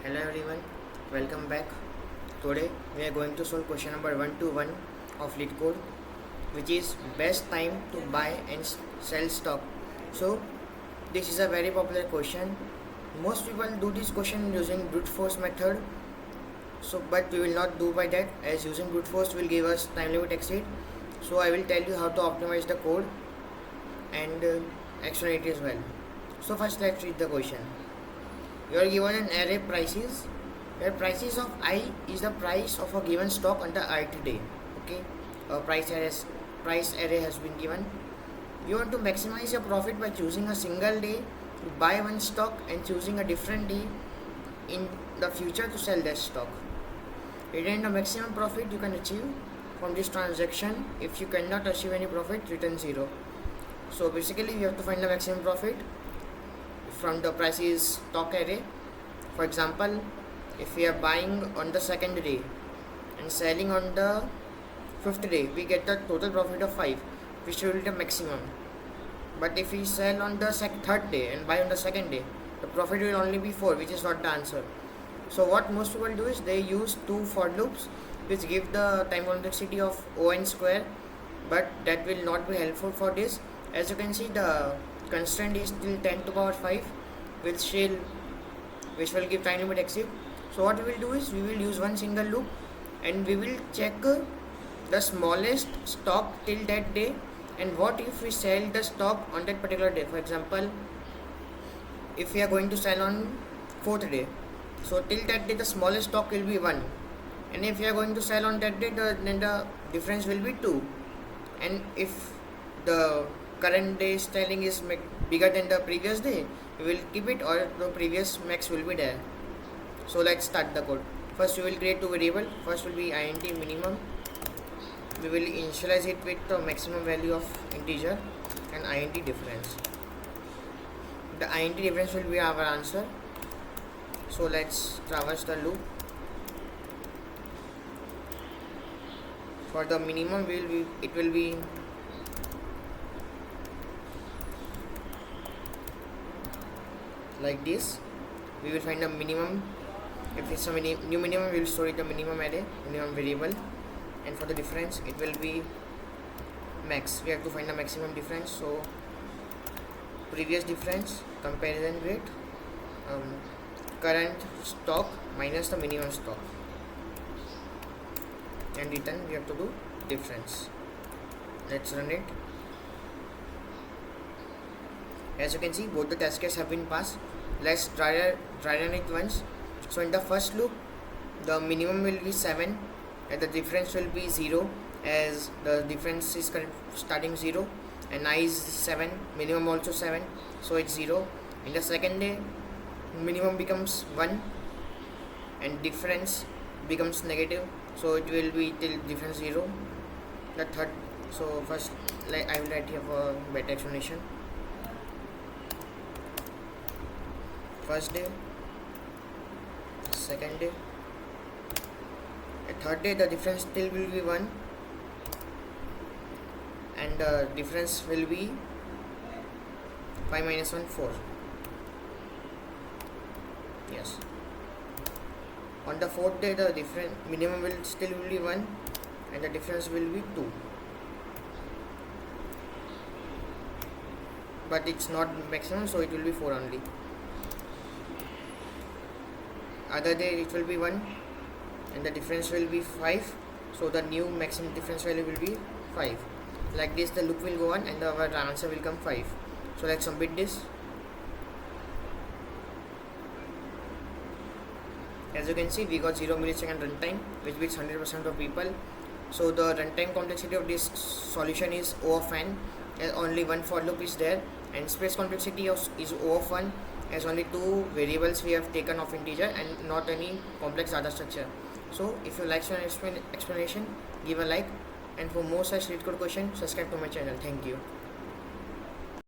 Hello everyone, welcome back. Today we are going to solve question number 121 of LeetCode, which is best time to buy and sell stock. So this is a very popular question. Most people do this question using brute force method. But we will not do by that, as using brute force will give us time limit exceed. So I will tell you how to optimize the code and explain it as well. So first let's read the question. You are given an array prices where prices of I is the price of a given stock on the ith day. Okay, a price array has been given. You want to maximize your profit by choosing a single day to buy one stock and choosing a different day in the future to sell that stock. Return the maximum profit you can achieve from this transaction. If you cannot achieve any profit, return 0. So basically you have to find the maximum profit from the prices stock array. For example, if we are buying on the second day and selling on the fifth day, we get the total profit of 5, which will be the maximum. But if we sell on the third day and buy on the second day, the profit will only be 4, which is not the answer. So what most people do is they use 2 for loops which give the time complexity of O(n) square, but that will not be helpful for this. As you can see, the constraint is till 10 to the power 5, which will give time limit exceed. So what we will do is we will use one single loop and we will check the smallest stock till that day, and what if we sell the stock on that particular day. For example, if we are going to sell on 4th day, so till that day the smallest stock will be 1, and if we are going to sell on that day, then the difference will be 2, and if the current day selling is bigger than the previous day, we will keep it, or the previous max will be there. So let's start the code. First we will create 2 variables. First will be int minimum. We will initialize it with the maximum value of integer and int difference. The int difference will be our answer. So let's traverse the loop. For the minimum it will be like this. We will find the minimum. If it's a new minimum, we will store it the minimum array, minimum variable, and for the difference it will be max. We have to find the maximum difference. So previous difference comparison with current stock minus the minimum stock, and return we have to do difference. Let's run it. As you can see, both the test cases have been passed. Let's try run it once. So in the first loop, the minimum will be 7 and the difference will be 0, as the difference is starting 0, and I is 7, minimum also 7, so it's 0. In the second day, minimum becomes 1 and difference becomes negative, so it will be till difference 0. The third, so first I will write here for better explanation. First day, second day, third day the difference still will be 1 and the difference will be 5 minus 1, 4. Yes. On the fourth day the minimum will still be 1 and the difference will be 2, but it's not maximum, so it will be 4 only. Other day it will be 1 and the difference will be 5, so the new maximum difference value will be 5. Like this the loop will go on and our answer will come 5. So let's submit this. As you can see, we got 0 millisecond runtime, which beats 100% of people. So the runtime complexity of this solution is O of n, as only one for loop is there, and space complexity is O of 1, as only 2 variables we have taken of integer and not any complex data structure. So if you like an explanation, give a like, and for more such LeetCode questions, subscribe to my channel. Thank you.